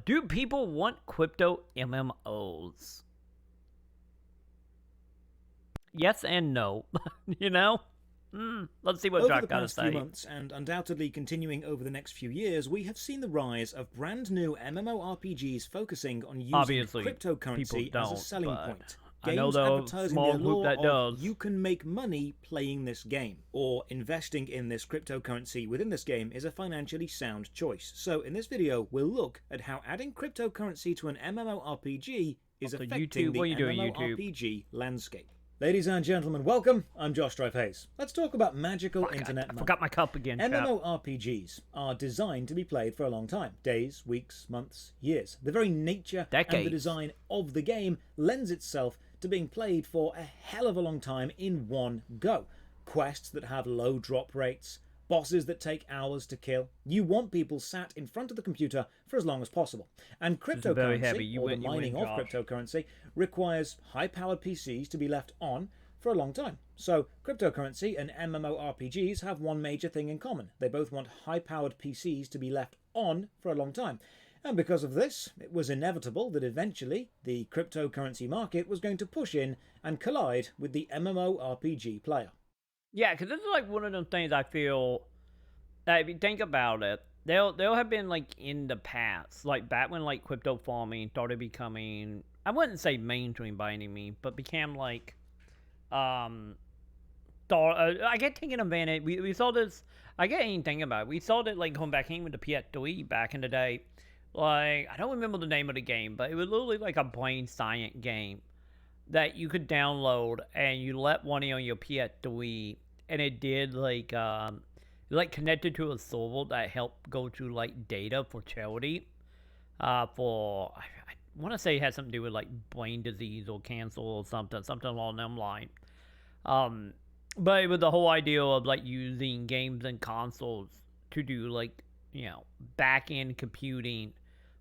Do people want crypto MMOs? Yes and no. you know? Let's see what Over Jack the got to past few say. months, and undoubtedly continuing over the next few years, we have seen the rise of brand new MMORPGs focusing on using Obviously, people cryptocurrency as a don't, selling but point. I know Games though advertising small their group lure that of does. you can make money playing this game, or investing in this cryptocurrency within this game is a financially sound choice. So in this video, we'll look at how adding cryptocurrency to an MMORPG is So affecting YouTube, the what are you doing, YouTube? MMORPG landscape. Ladies and gentlemen, welcome. I'm Josh Strife Hayes. Let's talk about magical internet I money. forgot my cup again, chap. MMORPGs are designed to be played for a long time. Days, weeks, months, years. The very nature and the design of the game lends itself to being played for a hell of a long time in one go. Quests that have low drop rates, bosses that take hours to kill. You want people sat in front of the computer for as long as possible. And cryptocurrency, or the mining of cryptocurrency, requires high-powered PCs to be left on for a long time. So cryptocurrency and MMORPGs have one major thing in common. They both want high-powered PCs to be left on for a long time. And because of this, it was inevitable that eventually the cryptocurrency market was going to push in and collide with the MMORPG player. Yeah, because this is like one of those things I feel that if you think about it, they'll have been like in the past, like back when like crypto farming started becoming, I wouldn't say mainstream by any means, but became like, I get taking advantage. We saw this. I get anything about it. We saw that like going back in with the PS3 back in the day. Like I don't remember the name of the game, but it was literally like a brain science game that you could download and you let one in on your PS3 and it did like connected to a server that helped go to like data for charity for I want to say it had something to do with like brain disease or cancer or something along them lines. But it was the whole idea of like using games and consoles to do like back end computing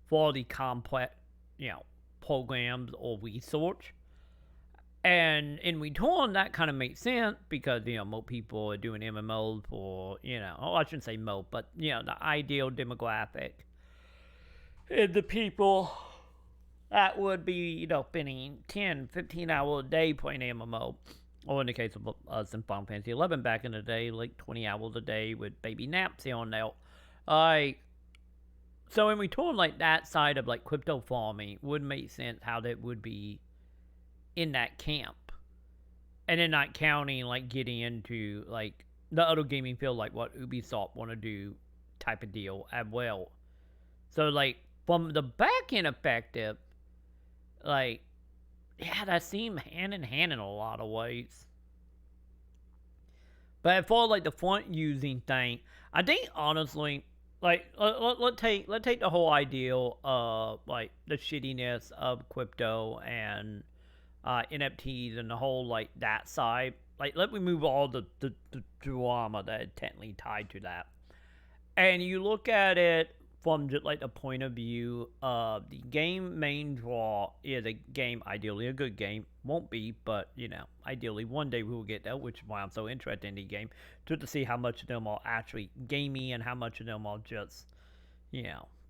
for the complex programs or research. And in return, that kind of makes sense because, more people are doing MMOs for, I shouldn't say most, but, the ideal demographic is the people that would be, spending 10, 15 hours a day playing MMO. Or in the case of us in Final Fantasy 11 back in the day, like 20 hours a day with baby naps here and there. So in return, like that side of like crypto farming would make sense how that would be in that camp, and then not counting like getting into like the other gaming field, like what Ubisoft want to do type of deal as well. So like from the back end effective, like that seemed hand in hand in a lot of ways. But for like the front using thing, I think honestly, like let's take the whole idea of like the shittiness of crypto and NFTs and the whole like that side. Like let me move all the drama that is technically tied to that. And you look at it from just like the point of view of the game main draw is a game, ideally a good game. Won't be, but ideally one day we will get there, which is why I'm so interested in the game. Just to see how much of them are actually gamey and how much of them are just,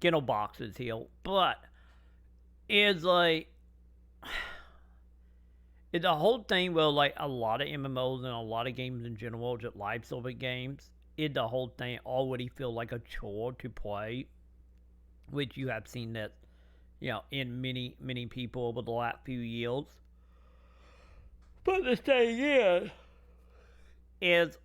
ghetto boxes here. But it's like the whole thing where like a lot of MMOs and a lot of games in general, just live service games, the whole thing already feel like a chore to play, which you have seen that, in many people over the last few years. But the thing is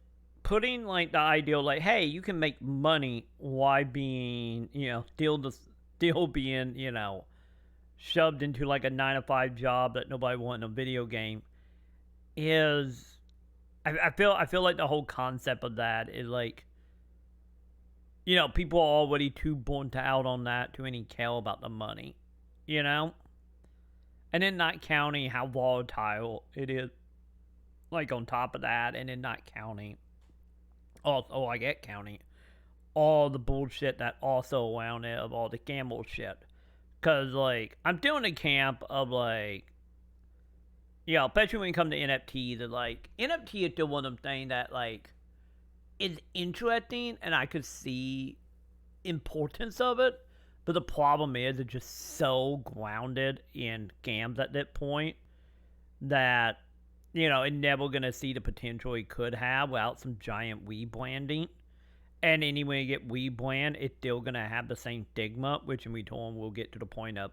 putting like the ideal like, hey, you can make money while being, still being, shoved into like a 9-to-5 job that nobody wants in a video game is I feel like the whole concept of that is like people are already too burnt out on that to any care about the money, and then not counting how volatile it is, like on top of that, and then not counting counting all the bullshit that also around it of all the gamble shit. Because, like, I'm doing a camp of, like, especially when it comes to NFTs, and, like, NFT is still one of them things that, like, is interesting, and I could see importance of it, But the problem is it's just so grounded in scams at that point that, you know, it's never going to see the potential it could have without some giant Wii branding. And anyway, you get Wii brand, it's still going to have the same stigma, which in return will get to the point of,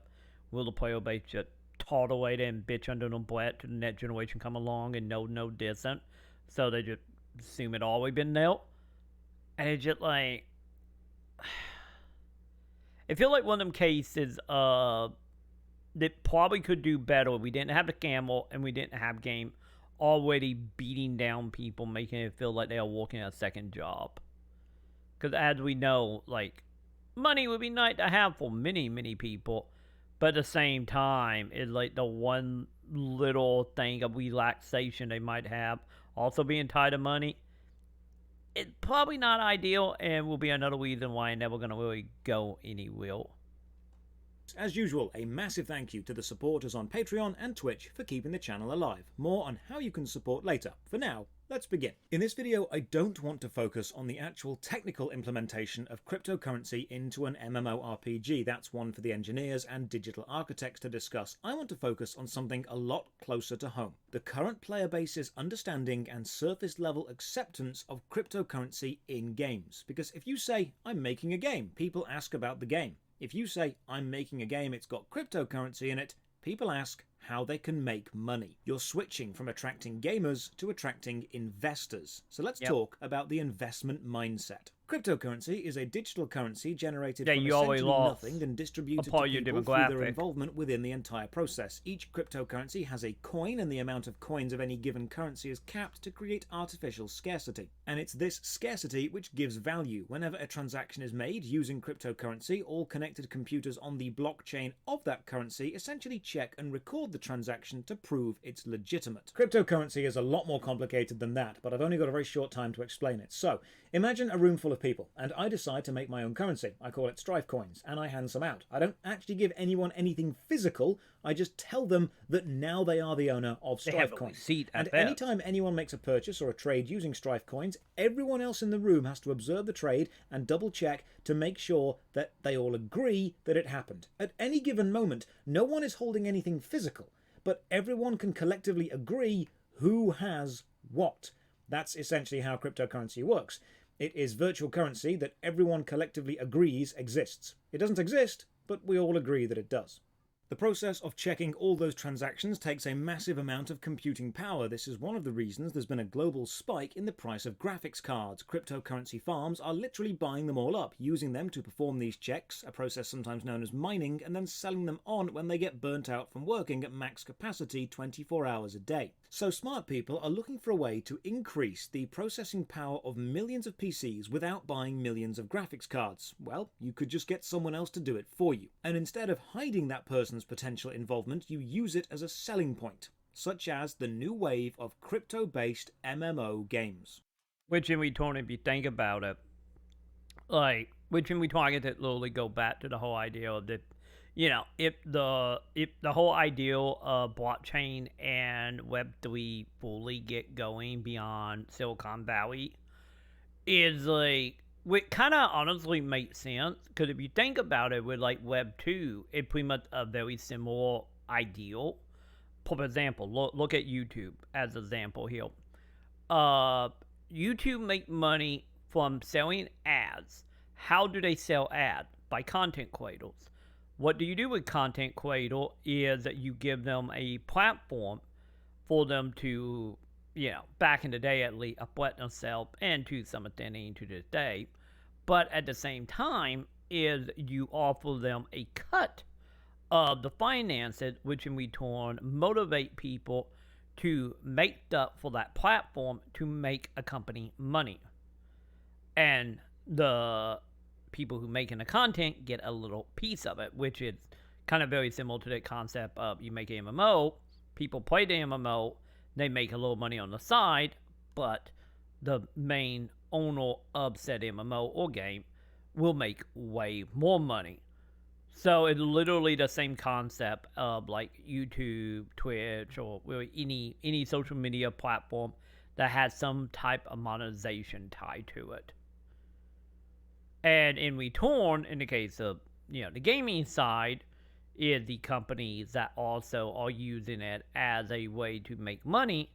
will the player base just tolerate it and bitch under the breath to the next generation come along and no dissent? So they just assume it always been nil. And it's just like, I feel like one of them cases that probably could do better if we didn't have the camel and we didn't have game already beating down people, making it feel like they are working a second job. Because as we know, like, money would be nice to have for many, many people, but at the same time, it's like the one little thing of relaxation they might have, also being tied to money, it's probably not ideal and will be another reason why I'm never going to really go anywhere. As usual, a massive thank you to the supporters on Patreon and Twitch for keeping the channel alive. More on how you can support later. For now, let's begin. In this video, I don't want to focus on the actual technical implementation of cryptocurrency into an MMORPG. That's one for the engineers and digital architects to discuss. I want to focus on something a lot closer to home. The current player base's understanding and surface level acceptance of cryptocurrency in games. Because if you say, I'm making a game, people ask about the game. If you say, I'm making a game, it's got cryptocurrency in it, people ask how they can make money. You're switching from attracting gamers to attracting investors. So let's talk about the investment mindset. Cryptocurrency is a digital currency generated from essentially nothing and distributed to people through their involvement within the entire process. Each cryptocurrency has a coin, and the amount of coins of any given currency is capped to create artificial scarcity. And it's this scarcity which gives value. Whenever a transaction is made using cryptocurrency, all connected computers on the blockchain of that currency essentially check and record the transaction to prove it's legitimate. Cryptocurrency is a lot more complicated than that, but I've only got a very short time to explain it. So, imagine a room full of people, and I decide to make my own currency. I call it Strife coins, and I hand some out. I don't actually give anyone anything physical, I just tell them that now they are the owner of Strife coins. And anytime anyone makes a purchase or a trade using Strife coins, everyone else in the room has to observe the trade and double check to make sure that they all agree that it happened. At any given moment, no one is holding anything physical, but everyone can collectively agree who has what. That's essentially how cryptocurrency works. It is virtual currency that everyone collectively agrees exists. It doesn't exist, but we all agree that it does. The process of checking all those transactions takes a massive amount of computing power. This is one of the reasons there's been a global spike in the price of graphics cards. Cryptocurrency farms are literally buying them all up, using them to perform these checks, a process sometimes known as mining, and then selling them on when they get burnt out from working at max capacity 24 hours a day. So smart people are looking for a way to increase the processing power of millions of PCs without buying millions of graphics cards. Well, you could just get someone else to do it for you. And instead of hiding that person's potential involvement, you use it as a selling point, such as the new wave of crypto-based MMO games. Which in return, if you think about it, like, which in return, I get to literally go back to the whole idea of the, you know, if the whole idea of blockchain and Web3 fully get going beyond Silicon Valley is like, what kind of honestly makes sense, because if you think about it with like Web 2, it's pretty much a very similar ideal. For example, look at YouTube as an example here. YouTube make money from selling ads. How do they sell ads? By content creators. What do you do with content creator is that you give them a platform for them to, you know, back in the day at least, uplet themselves, and to some extent to this day. But at the same time is you offer them a cut of the finances, which in return motivate people to make up for that platform to make a company money. And the people who making the content get a little piece of it, which is kind of very similar to the concept of you make an MMO, people play the MMO, they make a little money on the side, but the main owner of said MMO or game will make way more money. So it's literally the same concept of like YouTube, Twitch, or really any social media platform that has some type of monetization tied to it. And in return, in the case of the gaming side is the companies that also are using it as a way to make money,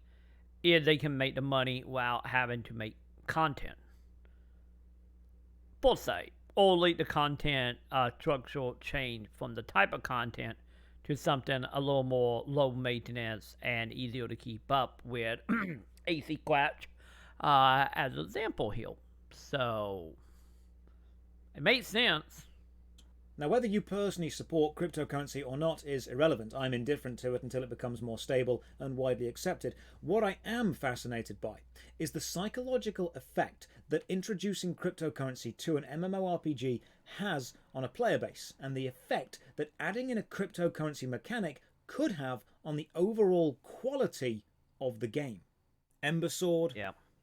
is they can make the money without having to make content. Full site. Or like the content structural change from the type of content to something a little more low maintenance and easier to keep up with AC Quatch as an example here. So it makes sense. Now, whether you personally support cryptocurrency or not is irrelevant. I'm indifferent to it until it becomes more stable and widely accepted. What I am fascinated by is the psychological effect that introducing cryptocurrency to an MMORPG has on a player base, and the effect that adding in a cryptocurrency mechanic could have on the overall quality of the game. Ember Sword,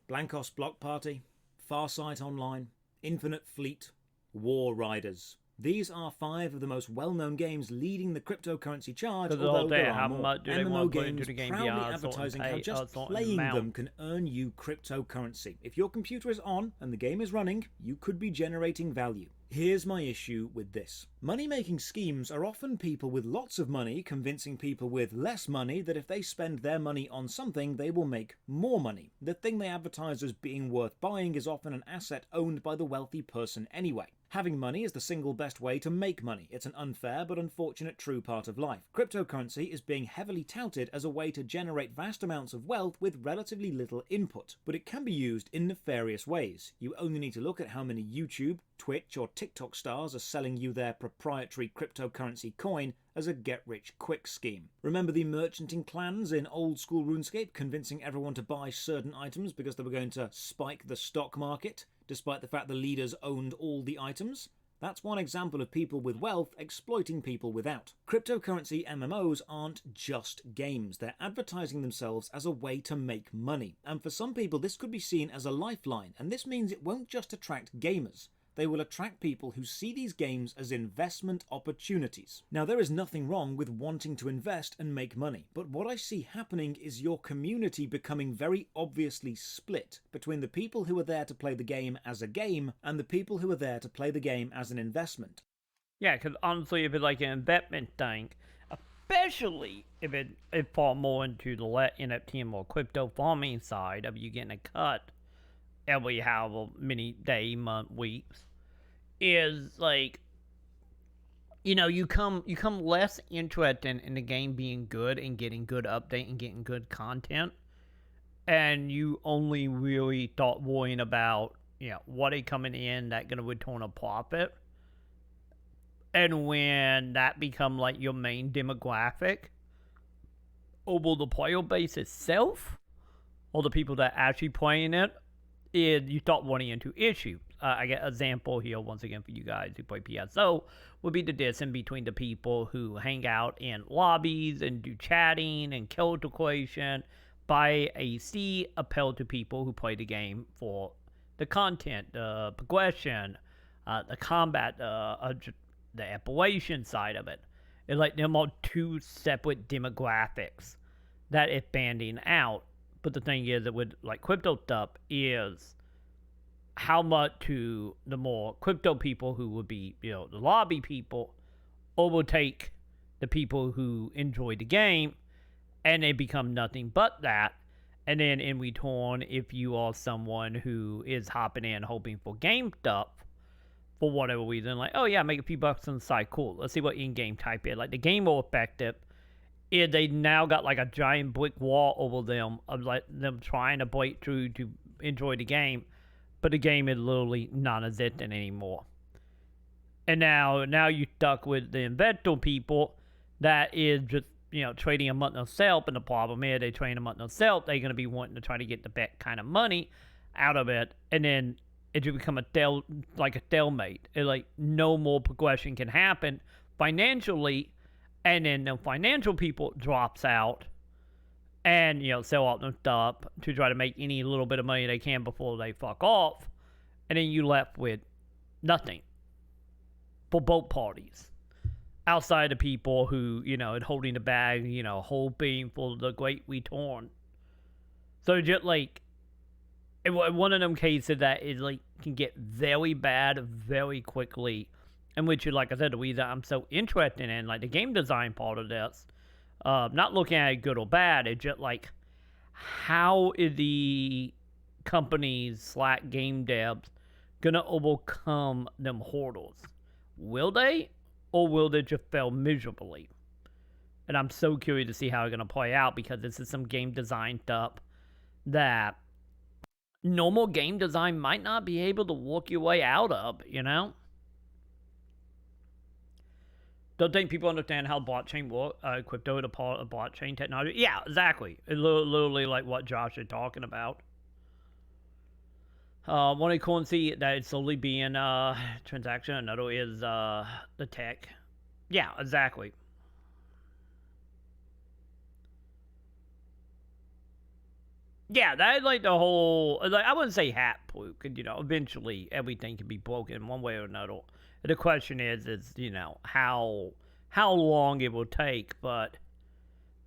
Blankos Block Party, Farsight Online, Infinite Fleet, War Riders. These are 5 of the most well-known games leading the cryptocurrency charge, although there are more. MMO games proudly advertising how just playing them can earn you cryptocurrency. If your computer is on and the game is running, you could be generating value. Here's my issue with this. Money-making schemes are often people with lots of money convincing people with less money that if they spend their money on something, they will make more money. The thing they advertise as being worth buying is often an asset owned by the wealthy person anyway. Having money is the single best way to make money. It's an unfair but unfortunate true part of life. Cryptocurrency is being heavily touted as a way to generate vast amounts of wealth with relatively little input, but it can be used in nefarious ways. You only need to look at how many YouTube, Twitch or TikTok stars are selling you their proprietary cryptocurrency coin as a get-rich-quick scheme. Remember the merchanting clans in old-school RuneScape convincing everyone to buy certain items because they were going to spike the stock market, despite the fact the leaders owned all the items? That's one example of people with wealth exploiting people without. Cryptocurrency MMOs aren't just games. They're advertising themselves as a way to make money. And for some people, this could be seen as a lifeline. And this means it won't just attract gamers. They will attract people who see these games as investment opportunities. Now, there is nothing wrong with wanting to invest and make money, but what I see happening is your community becoming very obviously split between the people who are there to play the game as a game and the people who are there to play the game as an investment. Yeah, because honestly, if it's like an investment thing, especially if it fall more into the NFT and more crypto farming side of you getting a cut every however many day, month, weeks, is like, you come less interested in the game being good and getting good update and getting good content, and you only really start worrying about what are coming in that gonna return a profit. And when that become like your main demographic over the player base itself, or the people that are actually playing it, you start running into issues. I get an example here once again for you guys who play PSO would be the distance between the people who hang out in lobbies and do chatting and character creation by AC appeal to people who play the game for the content, the progression, the combat, the Appalachian side of it. It's like them are 2 separate demographics that it's banding out. But the thing is that with like crypto stuff is how much to the more crypto people who would be, the lobby people, overtake the people who enjoy the game, and they become nothing but that. And then in return, if you are someone who is hopping in hoping for game stuff, for whatever reason, like, oh yeah, make a few bucks on the side, cool. Let's see what in-game type is. Like the game more effective. They now got like a giant brick wall over them of like them trying to break through to enjoy the game, but the game is literally non-existent anymore. And now you're stuck with the investor people that is just trading a month of self, and the problem is they trade a month of self, they're going to be wanting to try to get the best kind of money out of it, and then it will become a stalemate. It's like no more progression can happen financially. And then the financial people drops out and, sell out their stuff to try to make any little bit of money they can before they fuck off. And then you left with nothing for both parties. Outside of people who, are holding the bag, hoping for the great return. So just like, in one of them cases that is like, can get very bad very quickly and which, like I said, the reason I'm so interested in, like the game design part of this, not looking at it good or bad, it's just like, how is the companies slash game devs gonna overcome them hurdles? Will they, or will they just fail miserably? And I'm so curious to see how it's gonna play out, because this is some game design stuff that normal game design might not be able to work your way out of, you know? Don't think people understand how blockchain work, crypto is a part of blockchain technology. Yeah, exactly. It's literally like what Josh is talking about. One currency that is solely being transaction, another is the tech. Yeah, exactly. Yeah, that's like the whole, like, I wouldn't say hat proof, because, you know, eventually everything can be broken one way or another. The question is, you know, how long it will take, but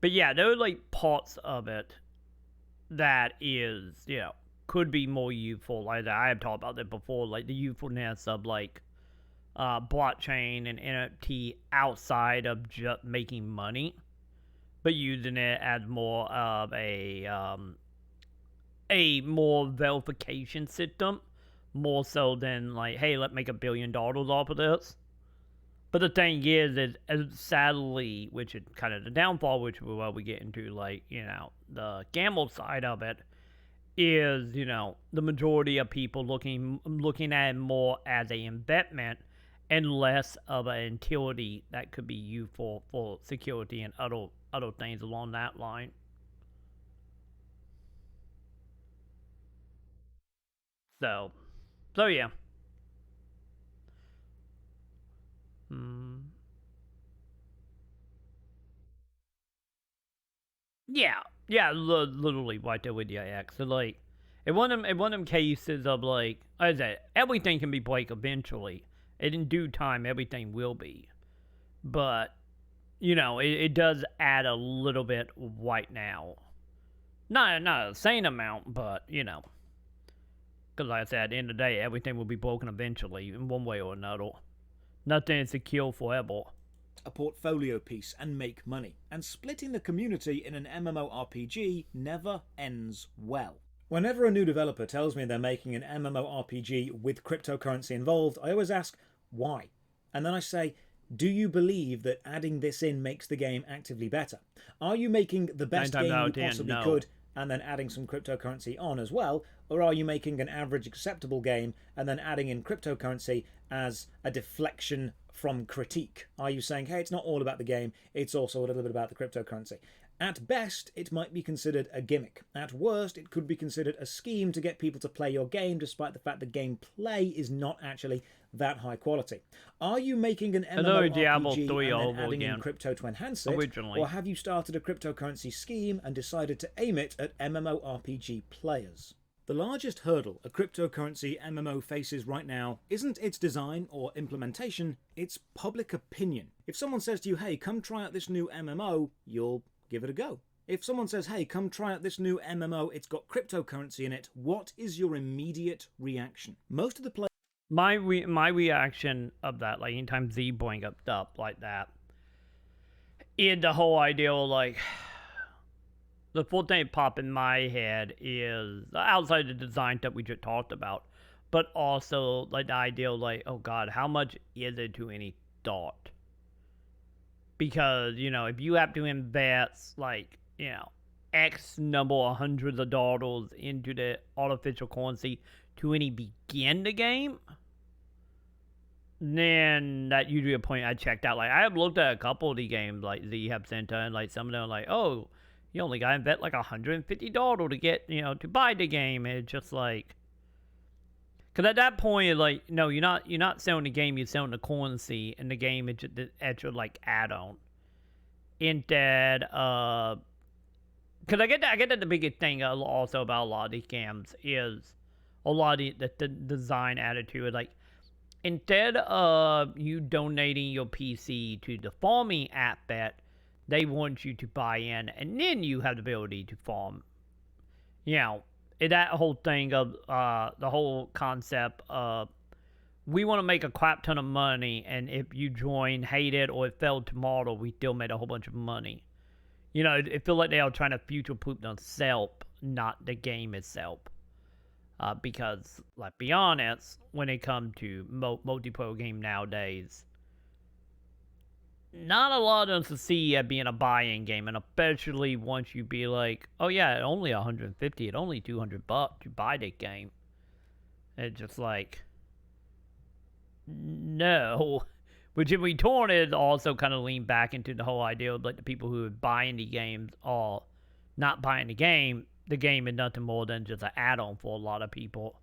yeah, there are like parts of it that is, you know, could be more useful. Like I have talked about that before, like the usefulness of like blockchain and NFT outside of just making money, but using it as more of a more verification system, more so than like, hey, let's make $1 billion off of this. But the thing is sadly, which is kind of the downfall, which is what we get into, like, you know, the gamble side of it, is, you know, the majority of people looking at it more as a investment and less of an utility that could be used for security and other things along that line. So yeah. Hmm. Yeah, literally right there with your ex. So like, in one of them cases of like, as I said, everything can be break eventually, and in due time, everything will be. But you know, it does add a little bit right now. Not a insane amount, but you know, because like I said, at the end of the day, everything will be broken eventually in one way or another. Nothing is secure forever. A portfolio piece and make money, and splitting the community in an MMORPG never ends well. Whenever a new developer tells me they're making an MMORPG with cryptocurrency involved, I always ask, why? And then I say, do you believe that adding this in makes the game actively better? Are you making the best game you possibly could and then adding some cryptocurrency on as well? Or are you making an average acceptable game and then adding in cryptocurrency as a deflection from critique? Are you saying, hey, it's not all about the game, it's also a little bit about the cryptocurrency? At best, it might be considered a gimmick. At worst, it could be considered a scheme to get people to play your game, despite the fact that gameplay is not actually that high quality. Are you making an MMORPG and then adding in crypto to enhance it? Originally. Or have you started a cryptocurrency scheme and decided to aim it at MMORPG players? The largest hurdle a cryptocurrency MMO faces right now isn't its design or implementation, it's public opinion. If someone says to you, hey, come try out this new MMO, you'll give it a go. If someone says, hey, come try out this new MMO, it's got cryptocurrency in it, what is your immediate reaction? Most of the players... My reaction of that, like anytime Z bring up stuff like that, is the whole idea of like, the full thing pop in my head is outside the design that we just talked about, but also like the idea of like, oh god, how much is it to any thought? Because, you know, if you have to invest like, you know, X number of hundreds of dollars into the artificial currency to any begin the game, then that usually a point I checked out. Like I have looked at a couple of the games like Z have sent and like some of them are like, oh, you only got to invest like $150 to get, you know, to buy the game. And it's just like, because at that point, like, no, you're not selling the game, you're selling the currency, and the game is just the extra like add-on. Instead, because I get that the biggest thing also about a lot of these games is a lot of the design attitude. Like, instead of you donating your PC to the farming aspect, they want you to buy in, and then you have the ability to farm. You know, that whole thing of the whole concept of we want to make a crap ton of money, and if you join, hate it, or it failed tomorrow, we still made a whole bunch of money. You know, it feels like they are trying to future-proof themselves, not the game itself. Because, like, be honest, when it comes to multiplayer game nowadays, not a lot of them succeed at being a buy-in game, and especially once you be like, oh yeah, only 150, it only $200 to buy that game. It's just like, no. Which in return is also kind of lean back into the whole idea of like the people who are buying the games are not buying the game. The game is nothing more than just an add-on for a lot of people.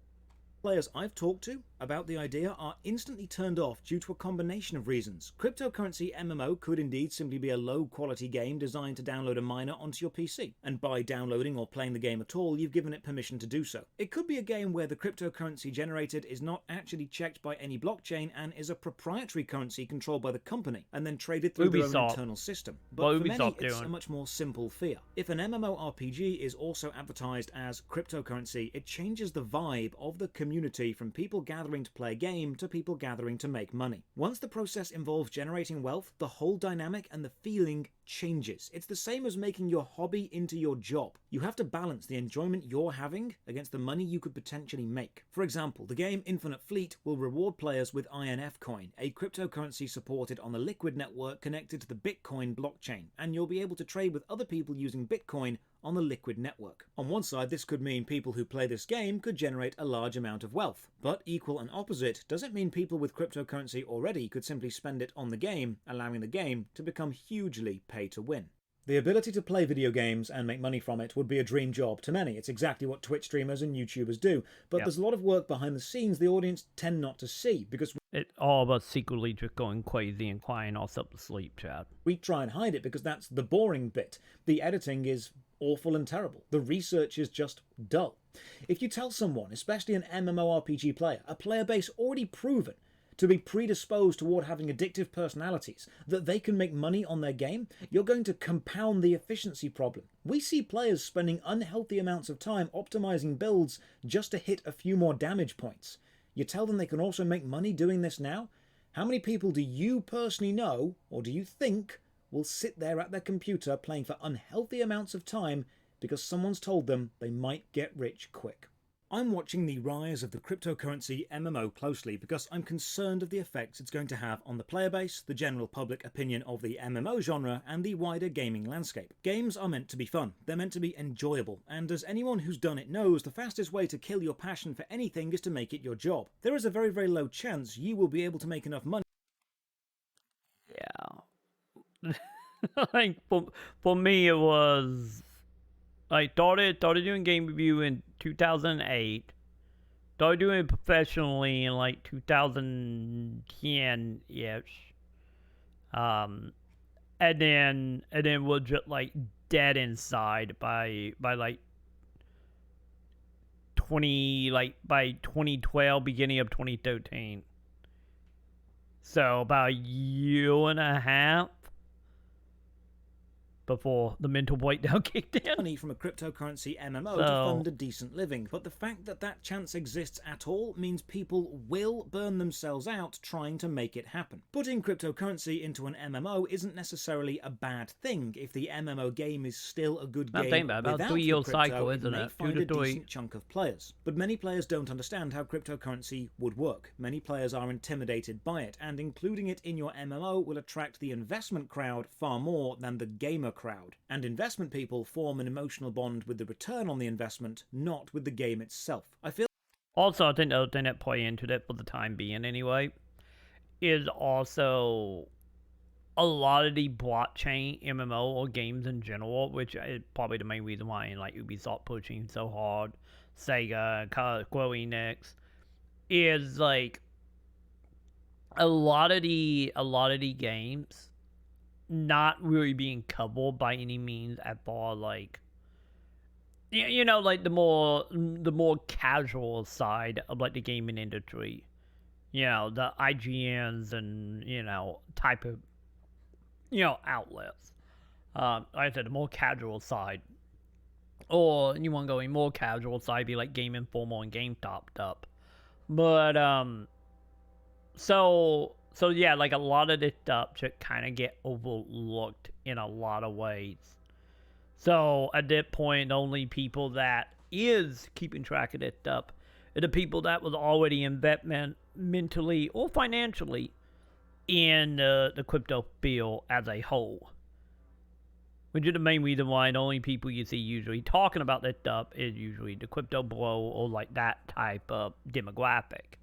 Players I've talked to about the idea are instantly turned off due to a combination of reasons. Cryptocurrency MMO could indeed simply be a low-quality game designed to download a miner onto your PC, and by downloading or playing the game at all, you've given it permission to do so. It could be a game where the cryptocurrency generated is not actually checked by any blockchain and is a proprietary currency controlled by the company, and then traded through their own internal system. But for many, it's a much more simple fear. If an MMORPG is also advertised as cryptocurrency, it changes the vibe of the community from people gathering to play a game to people gathering to make money. Once the process involves generating wealth, the whole dynamic and the feeling changes. It's the same as making your hobby into your job. You have to balance the enjoyment you're having against the money you could potentially make. For example, the game Infinite Fleet will reward players with INF coin, a cryptocurrency supported on the Liquid network connected to the Bitcoin blockchain, and you'll be able to trade with other people using Bitcoin on the Liquid network. On one side, this could mean people who play this game could generate a large amount of wealth, but equal and opposite doesn't mean people with cryptocurrency already could simply spend it on the game, allowing the game to become hugely pay to win. The ability to play video games and make money from it would be a dream job to many. It's exactly what Twitch streamers and YouTubers do, but there's a lot of work behind the scenes the audience tend not to see, because it's all about secretly just going crazy and crying ourselves to sleep, Chad. We try and hide it because that's the boring bit. The editing is awful and terrible. The research is just dull. If you tell someone, especially an MMORPG player, a player base already proven to be predisposed toward having addictive personalities, that they can make money on their game, you're going to compound the efficiency problem. We see players spending unhealthy amounts of time optimizing builds just to hit a few more damage points. You tell them they can also make money doing this now? How many people do you personally know, or do you think, will sit there at their computer playing for unhealthy amounts of time because someone's told them they might get rich quick? I'm watching the rise of the cryptocurrency MMO closely because I'm concerned of the effects it's going to have on the player base, the general public opinion of the MMO genre, and the wider gaming landscape. Games are meant to be fun, they're meant to be enjoyable, and as anyone who's done it knows, the fastest way to kill your passion for anything is to make it your job. There is a very, very low chance you will be able to make enough money. Yeah. Like, for me, it was... I started doing game review in 2008. Started doing it professionally in like 2010-ish. And then was just like dead inside by like by 2012, beginning of 2013. So about a year and a half before the mental breakdown kicked in. Money from a cryptocurrency MMO to fund a decent living, but the fact that that chance exists at all means people will burn themselves out trying to make it happen. Putting cryptocurrency into an MMO isn't necessarily a bad thing if the MMO game is still a good game. About 3 year cycle, isn't it? Find a decent chunk of players. But many players don't understand how cryptocurrency would work. Many players are intimidated by it, and including it in your MMO will attract the investment crowd far more than the gamer crowd. And investment people form an emotional bond with the return on the investment, not with the game itself. Also, I think the other thing that play into that for the time being anyway is also a lot of the blockchain MMO or games in general, which is probably the main reason why like Ubisoft pushing so hard, Sega, Square Enix, is like a lot of the games not really being covered by any means at all, like, you know, like the more casual side of like the gaming industry, you know, the IGNs and, you know, type of, you know, outlets. Like I said, the more casual side, or you want to go a more casual side, be like Game Informer and Game Topped Up, but So yeah, like a lot of this stuff should kind of get overlooked in a lot of ways. So at that point, the only people that is keeping track of this stuff are the people that was already investment mentally or financially in the crypto field as a whole. Which is the main reason why the only people you see usually talking about this stuff is usually the crypto bro or like that type of demographic.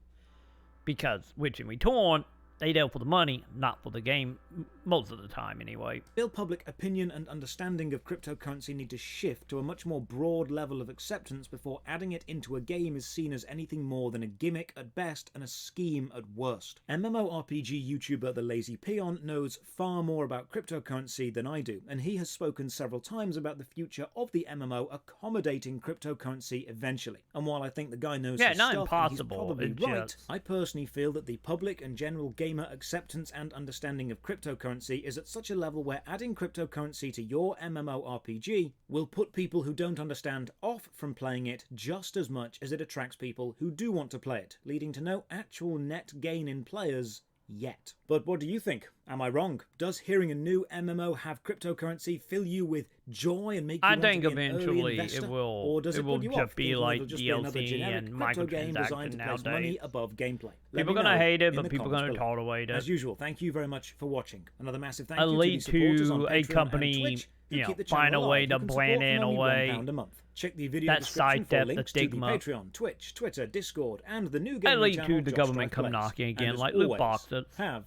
Because, which in return, they there for the money, not for the game, most of the time anyway. I feel public opinion and understanding of cryptocurrency need to shift to a much more broad level of acceptance before adding it into a game is seen as anything more than a gimmick at best and a scheme at worst. MMORPG YouTuber The Lazy Peon knows far more about cryptocurrency than I do, and he has spoken several times about the future of the MMO accommodating cryptocurrency eventually. And while I think the guy knows his stuff, impossible, and he's probably right, I personally feel that the public and general gamer acceptance and understanding of cryptocurrency is at such a level where adding cryptocurrency to your MMORPG will put people who don't understand off from playing it just as much as it attracts people who do want to play it, leading to no actual net gain in players yet. But what do you think? Am I wrong? Does hearing a new MMO have cryptocurrency fill you with joy and make you want to be an early investor? It will. Or does it put you off, be like DLC and microtransactions nowadays. Money above gameplay? People are gonna hate it, but people are gonna tolerate it. As usual, thank you very much for watching. Another massive thank you to the supporters on a company, and Twitch, you know, find a way to blend in a way £1 a month. Check the video description for links to the Patreon, Twitch, Twitter, Discord, and the new gaming channel. The government come knocking again, like loot boxes. Have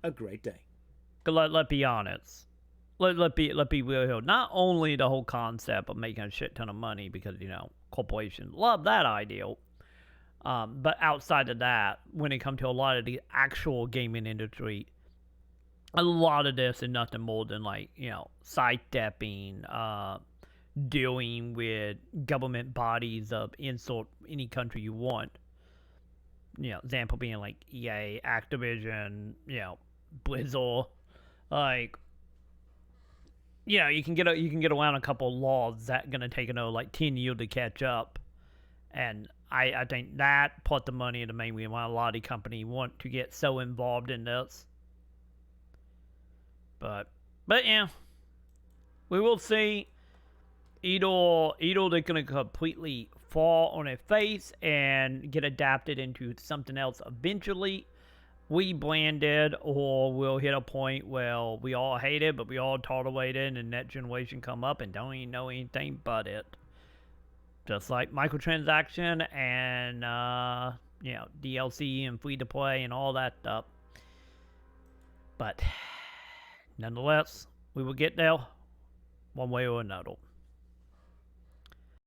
a great day. Let's be honest. Let's be real here. Not only the whole concept of making a shit ton of money because, you know, corporations love that ideal. But outside of that, when it comes to a lot of the actual gaming industry, a lot of this is nothing more than like, you know, sidestepping, dealing with government bodies of insert any country you want. You know, example being like EA, Activision, you know, Blizzard. Like, you know, you can get around a couple of laws that gonna take another like 10 years to catch up, and I think that put the money in the main reason why a lot of the company want to get so involved in this. But yeah, we will see. Either they're gonna completely fall on their face and get adapted into something else eventually, rebranded, or we'll hit a point where we all hate it, but we all tolerate it, and that generation come up and don't even know anything but it. Just like microtransaction and you know, DLC and free to play and all that stuff. But nonetheless, we will get there one way or another.